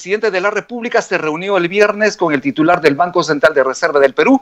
presidente de la República se reunió el viernes con el titular del Banco Central de Reserva del Perú,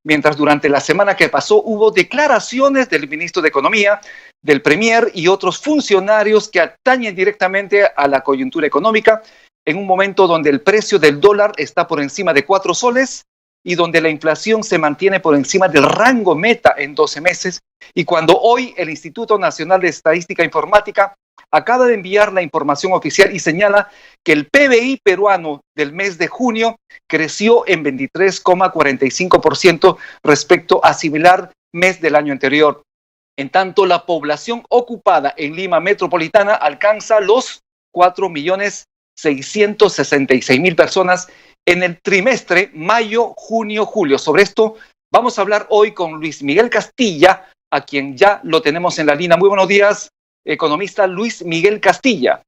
mientras durante la semana que pasó hubo declaraciones del ministro de Economía, del Premier y otros funcionarios que atañen directamente a la coyuntura económica, en un momento donde el precio del dólar está por encima de 4 soles y donde la inflación se mantiene por encima del rango meta en 12 meses, y cuando hoy el Instituto Nacional de Estadística e Informática acaba de enviar la información oficial y señala que el PBI peruano del mes de junio creció en 23,45% respecto a similar mes del año anterior. En tanto, la población ocupada en Lima metropolitana alcanza los 4.666.000 personas en el trimestre mayo, junio, julio. Sobre esto vamos a hablar hoy con Luis Miguel Castilla, a quien ya lo tenemos en la línea. Muy buenos días, economista Luis Miguel Castilla.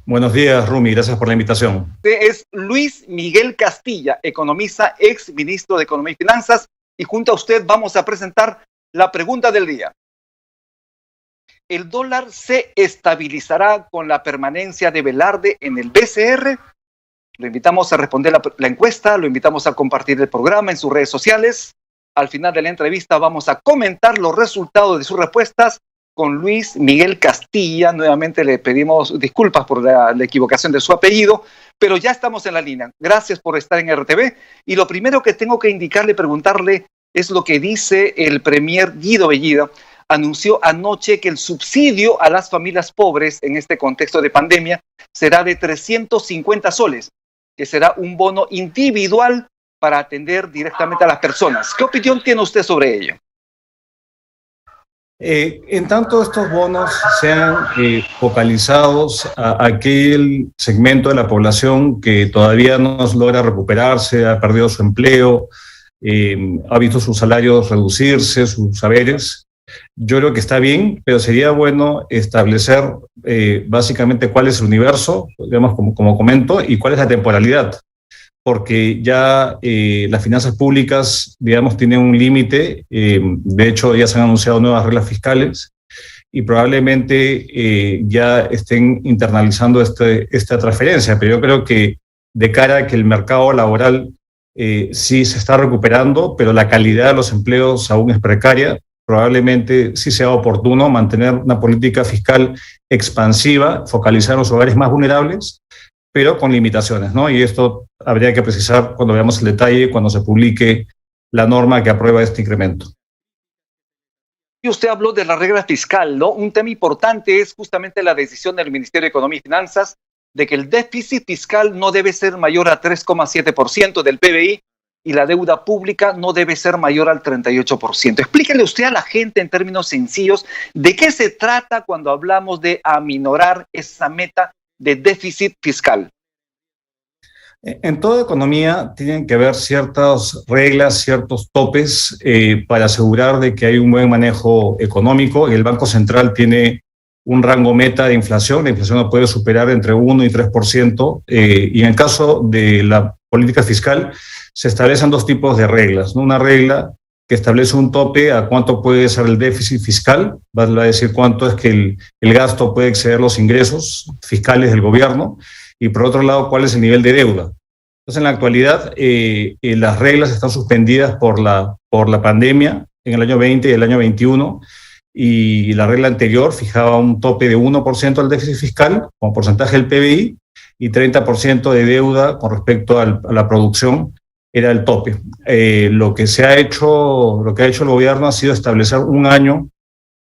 Buenos días, Rumi, gracias por la invitación. Usted es Luis Miguel Castilla, economista, ex ministro de Economía y Finanzas, y junto a usted vamos a presentar la pregunta del día. ¿El dólar se estabilizará con la permanencia de Velarde en el BCR? Lo invitamos a responder la encuesta, lo invitamos a compartir el programa en sus redes sociales. Al final de la entrevista vamos a comentar los resultados de sus respuestas con Luis Miguel Castilla. Nuevamente le pedimos disculpas por la equivocación de su apellido, pero ya estamos en la línea. Gracias por estar en RTV. Y lo primero que tengo que indicarle, preguntarle, es lo que dice el premier Guido Bellido. Anunció anoche que el subsidio a las familias pobres en este contexto de pandemia será de 350 soles, que será un bono individual para atender directamente a las personas. ¿Qué opinión tiene usted sobre ello? En tanto estos bonos sean focalizados a aquel segmento de la población que todavía no logra recuperarse, ha perdido su empleo, ha visto sus salarios reducirse, sus saberes, yo creo que está bien, pero sería bueno establecer básicamente cuál es el universo, digamos, como comento, y cuál es la temporalidad, porque ya las finanzas públicas, digamos, tienen un límite. De hecho, ya se han anunciado nuevas reglas fiscales y probablemente ya estén internalizando esta transferencia, pero yo creo que de cara a que el mercado laboral sí se está recuperando, pero la calidad de los empleos aún es precaria, probablemente sí sea oportuno mantener una política fiscal expansiva, focalizar en los hogares más vulnerables, pero con limitaciones, ¿no? Y esto habría que precisar cuando veamos el detalle, cuando se publique la norma que aprueba este incremento. Y usted habló de la regla fiscal, ¿no? Un tema importante es justamente la decisión del Ministerio de Economía y Finanzas de que el déficit fiscal no debe ser mayor a 3,7% del PBI y la deuda pública no debe ser mayor al 38%. Explíquele usted a la gente en términos sencillos de qué se trata cuando hablamos de aminorar esa meta de déficit fiscal. En toda economía tienen que haber ciertas reglas, ciertos topes para asegurar de que hay un buen manejo económico. El Banco Central tiene un rango meta de inflación. La inflación no puede superar entre 1 y 3%. Y en el caso de la política fiscal se establecen dos tipos de reglas, ¿no? Una regla que establece un tope a cuánto puede ser el déficit fiscal, va a decir cuánto es que el gasto puede exceder los ingresos fiscales del gobierno, y por otro lado, cuál es el nivel de deuda. Entonces, en la actualidad, las reglas están suspendidas por la pandemia en el año 20 y el año 21, y la regla anterior fijaba un tope de 1% del déficit fiscal como porcentaje del PBI y 30% de deuda con respecto a la producción era el tope. Lo que ha hecho el gobierno ha sido establecer un año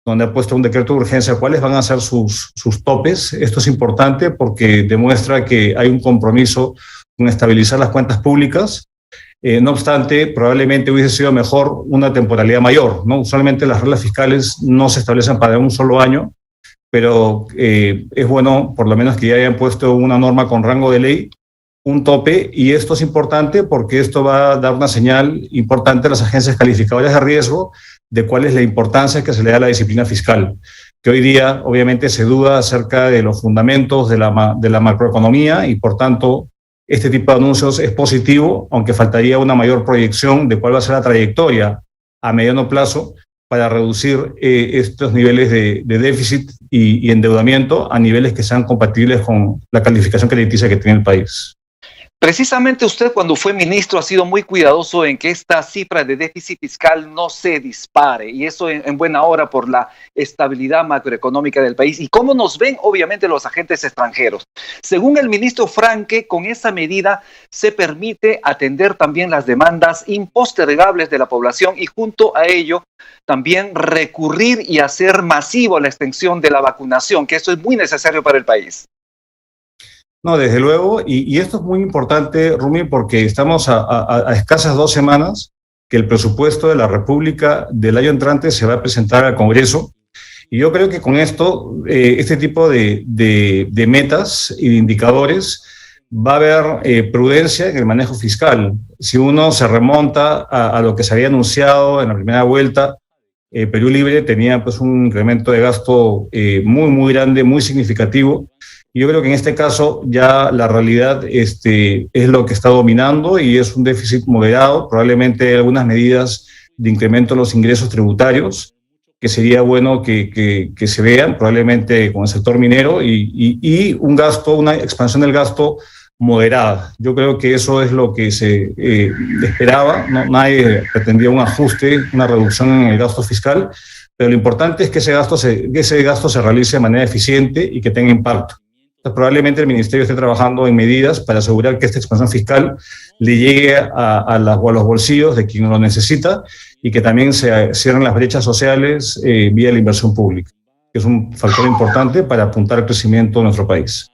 donde ha puesto un decreto de urgencia cuáles van a ser sus topes. Esto es importante porque demuestra que hay un compromiso con estabilizar las cuentas públicas. No obstante, probablemente hubiese sido mejor una temporalidad mayor, ¿no? Usualmente las reglas fiscales no se establecen para un solo año, pero es bueno por lo menos que ya hayan puesto una norma con rango de ley, un tope, y esto es importante porque esto va a dar una señal importante a las agencias calificadoras de riesgo de cuál es la importancia que se le da a la disciplina fiscal, que hoy día obviamente se duda acerca de los fundamentos de la macroeconomía, y por tanto este tipo de anuncios es positivo, aunque faltaría una mayor proyección de cuál va a ser la trayectoria a mediano plazo para reducir estos niveles de déficit y endeudamiento a niveles que sean compatibles con la calificación crediticia que tiene el país. Precisamente usted, cuando fue ministro, ha sido muy cuidadoso en que esta cifra de déficit fiscal no se dispare, y eso en buena hora por la estabilidad macroeconómica del país y cómo nos ven obviamente los agentes extranjeros. Según el ministro Franque, con esa medida se permite atender también las demandas impostergables de la población y junto a ello también recurrir y hacer masivo la extensión de la vacunación, que eso es muy necesario para el país. No, desde luego, y esto es muy importante, Rumi, porque estamos a escasas 2 semanas que el presupuesto de la República del año entrante se va a presentar al Congreso, y yo creo que con esto, este tipo de metas y de indicadores, va a haber prudencia en el manejo fiscal. Si uno se remonta a lo que se había anunciado en la primera vuelta, Perú Libre tenía pues un incremento de gasto muy grande, muy significativo. Yo creo que en este caso ya la realidad es lo que está dominando y es un déficit moderado, probablemente algunas medidas de incremento de los ingresos tributarios, que sería bueno que se vean, probablemente con el sector minero, y un gasto, una expansión del gasto moderada. Yo creo que eso es lo que se esperaba. No, nadie pretendía un ajuste, una reducción en el gasto fiscal, pero lo importante es que ese gasto se realice de manera eficiente y que tenga impacto. Probablemente el Ministerio esté trabajando en medidas para asegurar que esta expansión fiscal le llegue a los bolsillos de quien lo necesita y que también se cierren las brechas sociales vía la inversión pública, que es un factor importante para apuntar al crecimiento de nuestro país.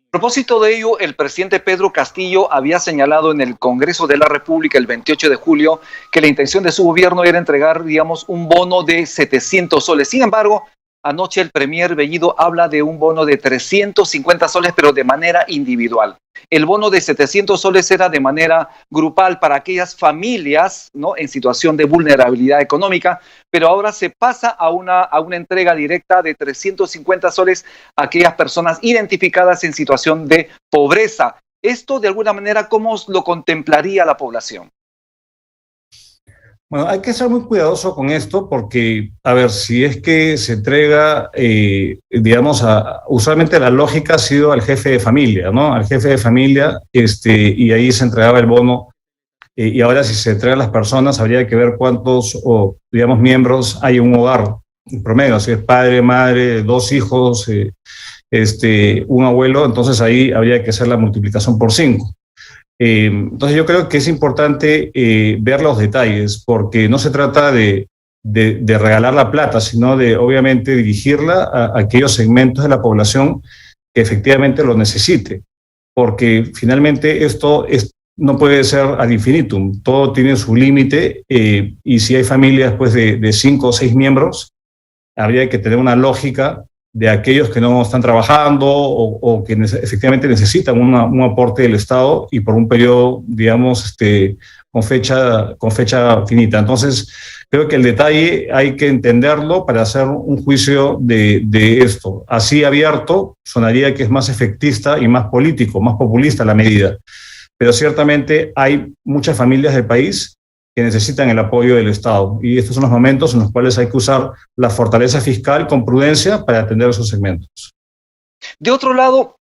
A propósito de ello, el presidente Pedro Castillo había señalado en el Congreso de la República el 28 de julio que la intención de su gobierno era entregar, digamos, un bono de 700 soles. Sin embargo, anoche el premier Bellido habla de un bono de 350 soles, pero de manera individual. El bono de 700 soles era de manera grupal para aquellas familias, ¿no?, en situación de vulnerabilidad económica, pero ahora se pasa a una entrega directa de 350 soles a aquellas personas identificadas en situación de pobreza. Esto, de alguna manera, ¿cómo lo contemplaría la población? Bueno, hay que ser muy cuidadoso con esto porque, a ver, si es que se entrega, digamos, usualmente la lógica ha sido al jefe de familia, ¿no? Al jefe de familia, y ahí se entregaba el bono, y ahora si se entrega a las personas, habría que ver cuántos, digamos, miembros hay en un hogar, en promedio, si es padre, madre, 2 hijos, un abuelo, entonces ahí habría que hacer la multiplicación por 5. Entonces yo creo que es importante ver los detalles, porque no se trata de regalar la plata, sino de obviamente dirigirla a aquellos segmentos de la población que efectivamente lo necesite, porque finalmente esto no puede ser ad infinitum, todo tiene su límite, y si hay familias pues, de 5 o 6 miembros, habría que tener una lógica de aquellos que no están trabajando o que efectivamente necesitan un aporte del Estado y por un periodo, digamos, con fecha finita. Entonces, creo que el detalle hay que entenderlo para hacer un juicio de esto. Así abierto, sonaría que es más efectista y más político, más populista la medida. Pero ciertamente hay muchas familias del país que necesitan el apoyo del Estado. Y estos son los momentos en los cuales hay que usar la fortaleza fiscal con prudencia para atender esos segmentos. De otro lado,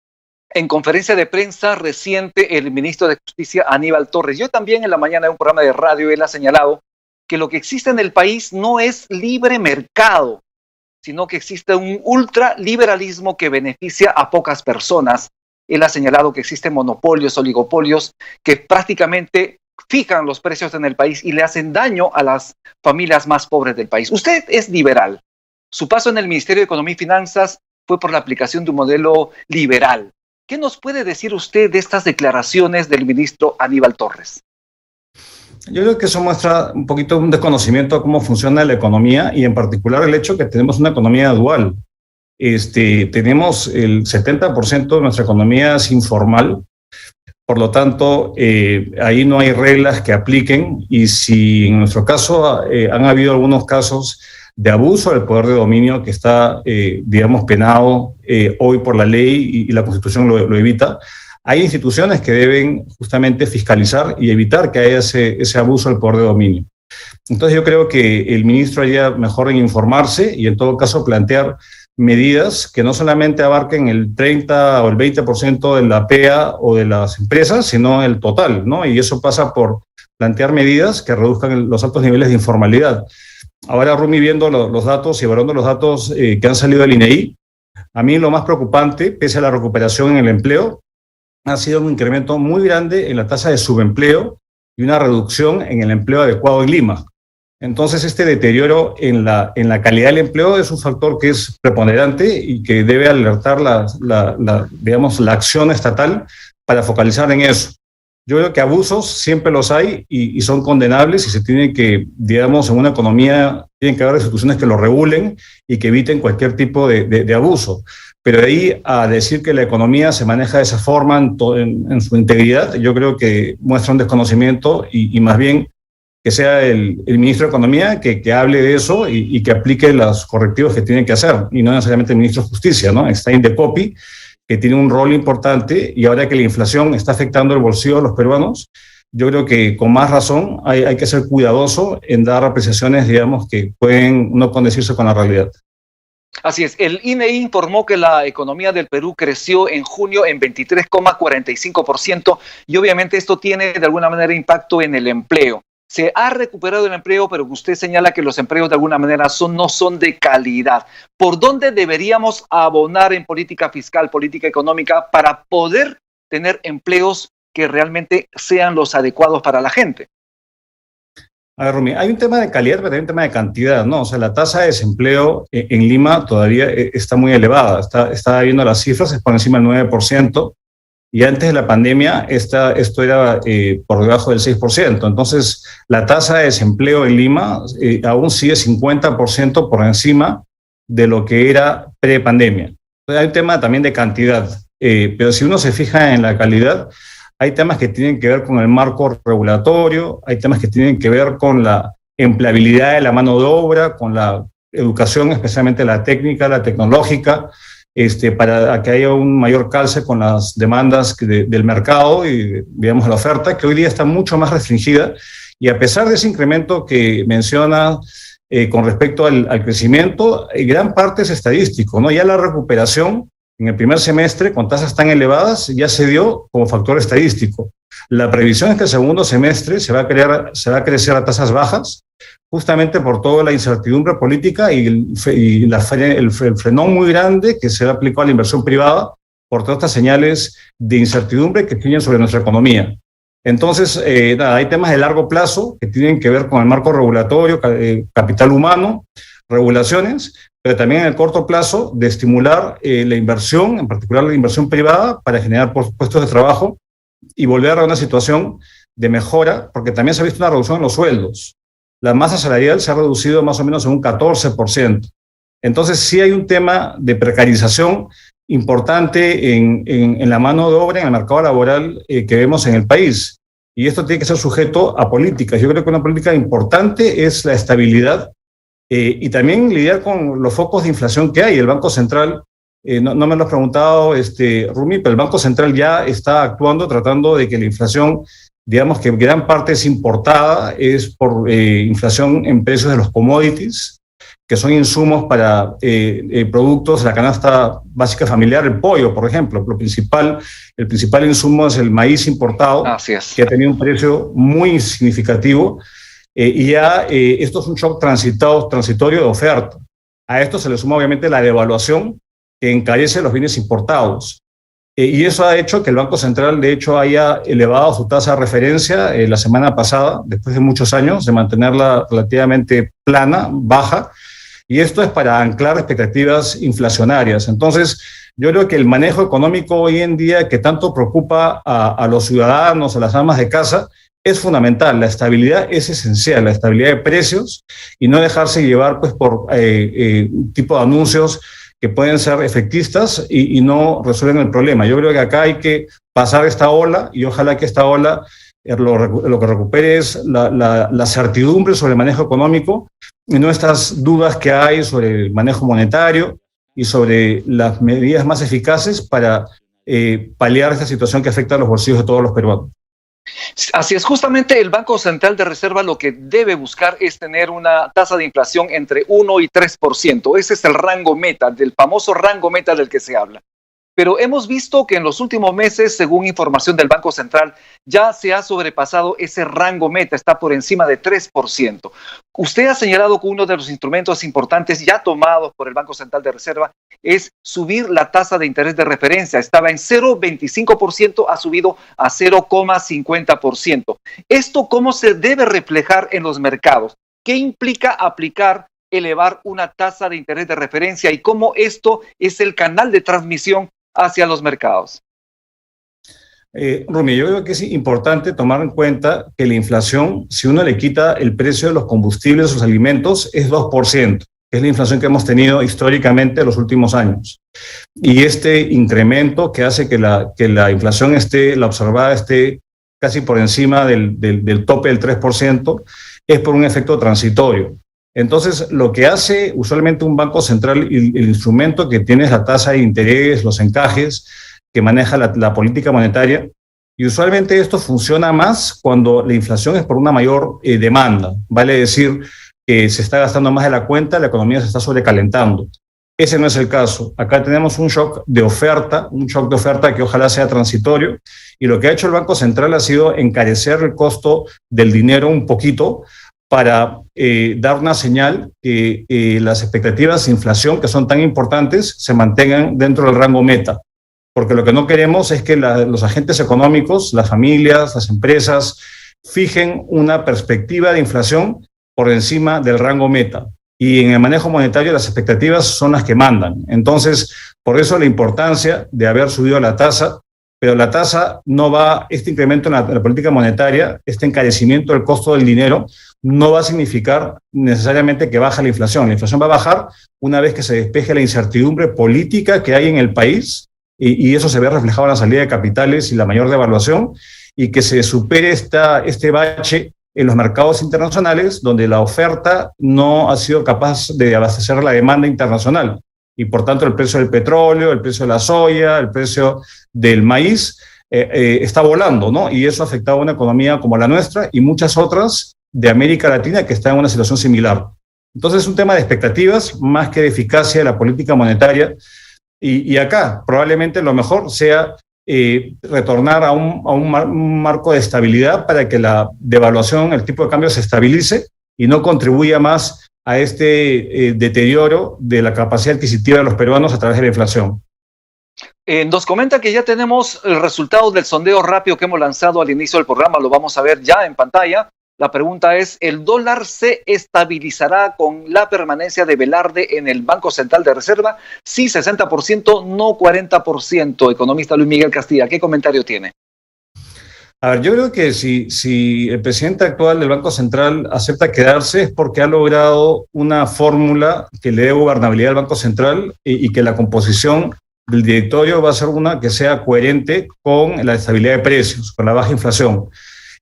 en conferencia de prensa reciente, el ministro de Justicia, Aníbal Torres, yo también en la mañana de un programa de radio, él ha señalado que lo que existe en el país no es libre mercado, sino que existe un ultraliberalismo que beneficia a pocas personas. Él ha señalado que existen monopolios, oligopolios, que prácticamente fijan los precios en el país y le hacen daño a las familias más pobres del país. Usted es liberal. Su paso en el Ministerio de Economía y Finanzas fue por la aplicación de un modelo liberal. ¿Qué nos puede decir usted de estas declaraciones del ministro Aníbal Torres? Yo creo que eso muestra un poquito un desconocimiento de cómo funciona la economía y en particular el hecho que tenemos una economía dual. Tenemos el 70% de nuestra economía es informal. Por lo tanto, ahí no hay reglas que apliquen y si en nuestro caso han habido algunos casos de abuso del poder de dominio que está, digamos, penado hoy por la ley y la Constitución lo evita, hay instituciones que deben justamente fiscalizar y evitar que haya ese abuso del poder de dominio. Entonces yo creo que el ministro haría mejor en informarse y en todo caso plantear medidas que no solamente abarquen el 30 o el 20% de la PEA o de las empresas, sino el total, ¿no? Y eso pasa por plantear medidas que reduzcan los altos niveles de informalidad. Ahora, Rumi, viendo los datos y evaluando los datos que han salido del INEI, a mí lo más preocupante, pese a la recuperación en el empleo, ha sido un incremento muy grande en la tasa de subempleo y una reducción en el empleo adecuado en Lima. Entonces, este deterioro en la calidad del empleo es un factor que es preponderante y que debe alertar digamos, la acción estatal para focalizar en eso. Yo creo que abusos siempre los hay y son condenables y se tiene que, digamos, en una economía, tienen que haber instituciones que lo regulen y que eviten cualquier tipo de abuso. Pero de ahí a decir que la economía se maneja de esa forma en su integridad, yo creo que muestra un desconocimiento y más bien que sea el ministro de Economía que hable de eso y que aplique los correctivos que tiene que hacer, y no necesariamente el ministro de Justicia, ¿no? Está Indecopi, que tiene un rol importante, y ahora que la inflación está afectando el bolsillo de los peruanos, yo creo que con más razón hay que ser cuidadoso en dar apreciaciones, digamos, que pueden no condecirse con la realidad. Así es, el INEI informó que la economía del Perú creció en junio en 23,45% y obviamente esto tiene de alguna manera impacto en el empleo. Se ha recuperado el empleo, pero usted señala que los empleos de alguna manera no son de calidad. ¿Por dónde deberíamos abonar en política fiscal, política económica, para poder tener empleos que realmente sean los adecuados para la gente? A ver, Rumi, hay un tema de calidad, pero también un tema de cantidad, ¿no? O sea, la tasa de desempleo en Lima todavía está muy elevada. Está viendo las cifras, es por encima del 9%. Y antes de la pandemia, esto era por debajo del 6%. Entonces, la tasa de desempleo en Lima aún sigue 50% por encima de lo que era pre-pandemia. Entonces, hay un tema también de cantidad. Pero si uno se fija en la calidad, hay temas que tienen que ver con el marco regulatorio, hay temas que tienen que ver con la empleabilidad de la mano de obra, con la educación, especialmente la técnica, la tecnológica, para que haya un mayor calce con las demandas del mercado y, digamos, la oferta, que hoy día está mucho más restringida. Y a pesar de ese incremento que menciona con respecto al crecimiento, gran parte es estadístico, ¿no? Ya la recuperación en el primer semestre, con tasas tan elevadas, ya se dio como factor estadístico. La previsión es que el segundo semestre se va a crecer a tasas bajas, justamente por toda la incertidumbre política y el frenón muy grande que se aplicó a la inversión privada por todas estas señales de incertidumbre que tienen sobre nuestra economía. Entonces, hay temas de largo plazo que tienen que ver con el marco regulatorio, capital humano, regulaciones, pero también en el corto plazo de estimular la inversión, en particular la inversión privada, para generar puestos de trabajo y volver a una situación de mejora, porque también se ha visto una reducción en los sueldos. La masa salarial se ha reducido más o menos en un 14%. Entonces, sí hay un tema de precarización importante en la mano de obra, en el mercado laboral que vemos en el país. Y esto tiene que ser sujeto a políticas. Yo creo que una política importante es la estabilidad y también lidiar con los focos de inflación que hay. El Banco Central, no me lo has preguntado, Rumi, pero el Banco Central ya está actuando, tratando de que la inflación, digamos que gran parte es importada, es por inflación en precios de los commodities, que son insumos para productos de la canasta básica familiar, el pollo, por ejemplo. El principal insumo es el maíz importado, que ha tenido un precio muy significativo, y ya esto es un shock transitorio de oferta. A esto se le suma obviamente la devaluación que encarece los bienes importados. Y eso ha hecho que el Banco Central, de hecho, haya elevado su tasa de referencia la semana pasada, después de muchos años de mantenerla relativamente plana, baja, y esto es para anclar expectativas inflacionarias. Entonces, yo creo que el manejo económico hoy en día, que tanto preocupa a los ciudadanos, a las amas de casa, es fundamental. La estabilidad es esencial, la estabilidad de precios, y no dejarse llevar pues, por tipo de anuncios que pueden ser efectistas y no resuelven el problema. Yo creo que acá hay que pasar esta ola, y ojalá que esta ola lo que recupere es la certidumbre sobre el manejo económico y no estas dudas que hay sobre el manejo monetario y sobre las medidas más eficaces para paliar esta situación que afecta a los bolsillos de todos los peruanos. Así es, justamente el Banco Central de Reserva lo que debe buscar es tener una tasa de inflación entre 1 y 3%. Ese es el rango meta, del famoso rango meta del que se habla. Pero hemos visto que en los últimos meses, según información del Banco Central, ya se ha sobrepasado ese rango meta, está por encima de 3%. Usted ha señalado que uno de los instrumentos importantes ya tomados por el Banco Central de Reserva es subir la tasa de interés de referencia. Estaba en 0,25%, ha subido a 0,50%. ¿Esto cómo se debe reflejar en los mercados? ¿Qué implica elevar una tasa de interés de referencia y cómo esto es el canal de transmisión hacia los mercados? Rumi, yo creo que es importante tomar en cuenta que la inflación, si uno le quita el precio de los combustibles, los alimentos, es 2%, que es la inflación que hemos tenido históricamente en los últimos años. Y este incremento que hace que la inflación la observada esté casi por encima del tope del 3%, es por un efecto transitorio. Entonces, lo que hace usualmente un banco central, el instrumento que tiene es la tasa de interés, los encajes que maneja la política monetaria, y usualmente esto funciona más cuando la inflación es por una mayor demanda, vale decir que se está gastando más de la cuenta, la economía se está sobrecalentando. Ese no es el caso. Acá tenemos un shock de oferta que ojalá sea transitorio, y lo que ha hecho el Banco Central ha sido encarecer el costo del dinero un poquito, para dar una señal que las expectativas de inflación, que son tan importantes, se mantengan dentro del rango meta. Porque lo que no queremos es que los agentes económicos, las familias, las empresas, fijen una perspectiva de inflación por encima del rango meta. Y en el manejo monetario las expectativas son las que mandan. Entonces, por eso la importancia de haber subido la tasa, pero la tasa no va, este incremento en la política monetaria, este encarecimiento del costo del dinero, no va a significar necesariamente que baja la inflación. La inflación va a bajar una vez que se despeje la incertidumbre política que hay en el país, y eso se ve reflejado en la salida de capitales y la mayor devaluación, y que se supere este bache en los mercados internacionales, donde la oferta no ha sido capaz de abastecer la demanda internacional. Y por tanto el precio del petróleo, el precio de la soya, el precio del maíz está volando, ¿no? Y eso ha afectado a una economía como la nuestra y muchas otras de América Latina que están en una situación similar. Entonces es un tema de expectativas más que de eficacia de la política monetaria. Y acá probablemente lo mejor sea retornar a un marco de estabilidad para que la devaluación, el tipo de cambio se estabilice y no contribuya más a este deterioro de la capacidad adquisitiva de los peruanos a través de la inflación. Nos comenta que ya tenemos el resultado del sondeo rápido que hemos lanzado al inicio del programa, lo vamos a ver ya en pantalla. La pregunta es, ¿el dólar se estabilizará con la permanencia de Velarde en el Banco Central de Reserva? Sí, 60%, no 40%. Economista Luis Miguel Castilla, ¿qué comentario tiene? A ver, yo creo que si el presidente actual del Banco Central acepta quedarse es porque ha logrado una fórmula que le dé gobernabilidad al Banco Central y que la composición del directorio va a ser una que sea coherente con la estabilidad de precios, con la baja inflación.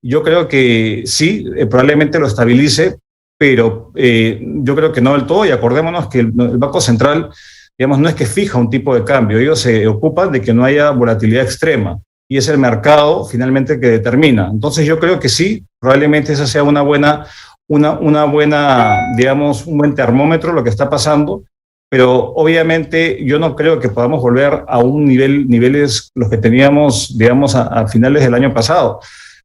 Yo creo que sí, probablemente lo estabilice, pero yo creo que no del todo, y acordémonos que el Banco Central, digamos, no es que fija un tipo de cambio, ellos se ocupan de que no haya volatilidad extrema, y es el mercado finalmente que determina. Entonces yo creo que sí, probablemente esa sea una buena, digamos, un buen termómetro lo que está pasando, pero obviamente yo no creo que podamos volver a niveles los que teníamos, digamos, a finales del año pasado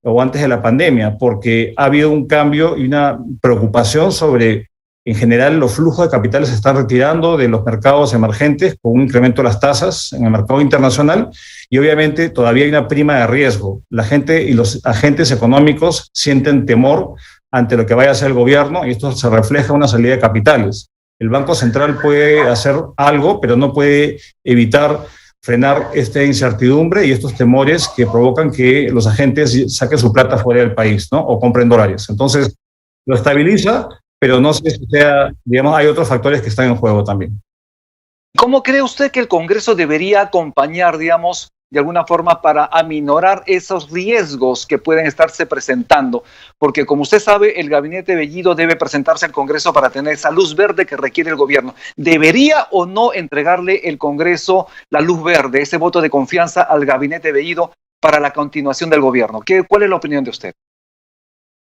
o antes de la pandemia, porque ha habido un cambio y una preocupación sobre, en general, los flujos de capitales se están retirando de los mercados emergentes con un incremento de las tasas en el mercado internacional, y obviamente todavía hay una prima de riesgo. La gente y los agentes económicos sienten temor ante lo que vaya a hacer el gobierno, y esto se refleja en una salida de capitales. El Banco Central puede hacer algo, pero no puede evitar frenar esta incertidumbre y estos temores que provocan que los agentes saquen su plata fuera del país, ¿no? O compren dólares. Entonces, lo estabiliza, pero no sé si sea, digamos, hay otros factores que están en juego también. ¿Cómo cree usted que el Congreso debería acompañar, digamos, de alguna forma para aminorar esos riesgos que pueden estarse presentando? Porque como usted sabe, el gabinete Bellido debe presentarse al Congreso para tener esa luz verde que requiere el gobierno. ¿Debería o no entregarle el Congreso la luz verde, ese voto de confianza al gabinete Bellido para la continuación del gobierno. ¿Cuál es la opinión de usted?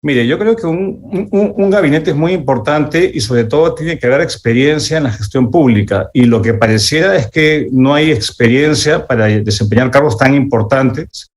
Mire, yo creo que un gabinete es muy importante y sobre todo tiene que haber experiencia en la gestión pública. Y lo que pareciera es que no hay experiencia para desempeñar cargos tan importantes,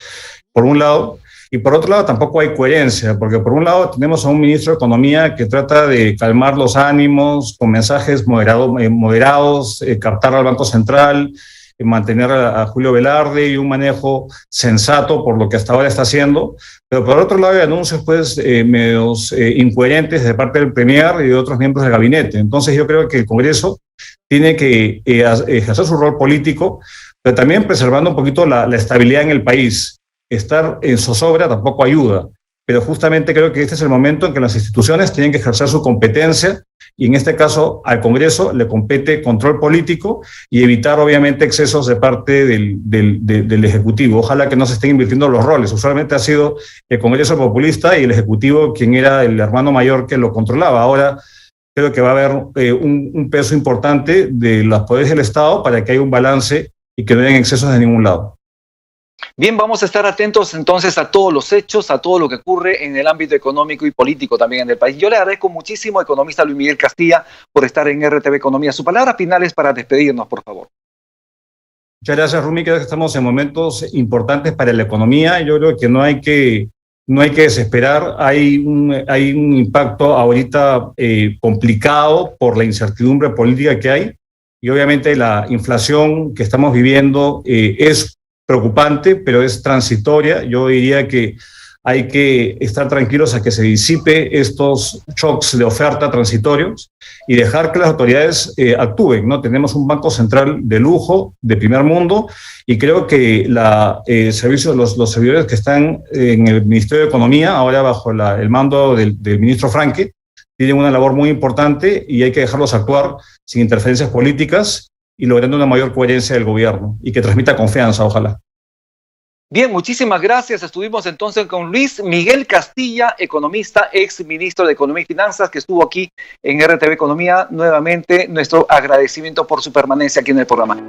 por un lado. Y por otro lado tampoco hay coherencia, porque por un lado tenemos a un ministro de Economía que trata de calmar los ánimos con mensajes moderados, captar al Banco Central, mantener a Julio Velarde y un manejo sensato por lo que hasta ahora está haciendo, pero por otro lado hay anuncios pues medios incoherentes de parte del Premier y de otros miembros del gabinete. Entonces yo creo que el Congreso tiene que ejercer su rol político, pero también preservando un poquito la estabilidad en el país. Estar en zozobra tampoco ayuda, pero justamente creo que este es el momento en que las instituciones tienen que ejercer su competencia y en este caso al Congreso le compete control político y evitar obviamente excesos de parte del Ejecutivo. Ojalá que no se estén invirtiendo los roles. Usualmente ha sido el Congreso populista y el Ejecutivo quien era el hermano mayor que lo controlaba. Ahora creo que va a haber un peso importante de los poderes del Estado para que haya un balance y que no hayan excesos de ningún lado. Bien, vamos a estar atentos entonces a todos los hechos, a todo lo que ocurre en el ámbito económico y político también en el país. Yo le agradezco muchísimo, economista Luis Miguel Castilla, por estar en RTV Economía. Sus palabras finales para despedirnos, por favor. Muchas gracias, Rumi. Creo que estamos en momentos importantes para la economía. Yo creo que no hay que desesperar. Hay un impacto ahorita complicado por la incertidumbre política que hay y obviamente la inflación que estamos viviendo es preocupante, pero es transitoria. Yo diría que hay que estar tranquilos a que se disipe estos shocks de oferta transitorios y dejar que las autoridades actúen, ¿no? Tenemos un Banco Central de lujo, de primer mundo, y creo que los servidores que están en el Ministerio de Economía, ahora bajo el mando del ministro Franque, tienen una labor muy importante y hay que dejarlos actuar sin interferencias políticas y logrando una mayor coherencia del gobierno y que transmita confianza, ojalá. Bien, muchísimas gracias. Estuvimos entonces con Luis Miguel Castilla, economista, ex ministro de Economía y Finanzas, que estuvo aquí en RTV Economía. Nuevamente, nuestro agradecimiento por su permanencia aquí en el programa.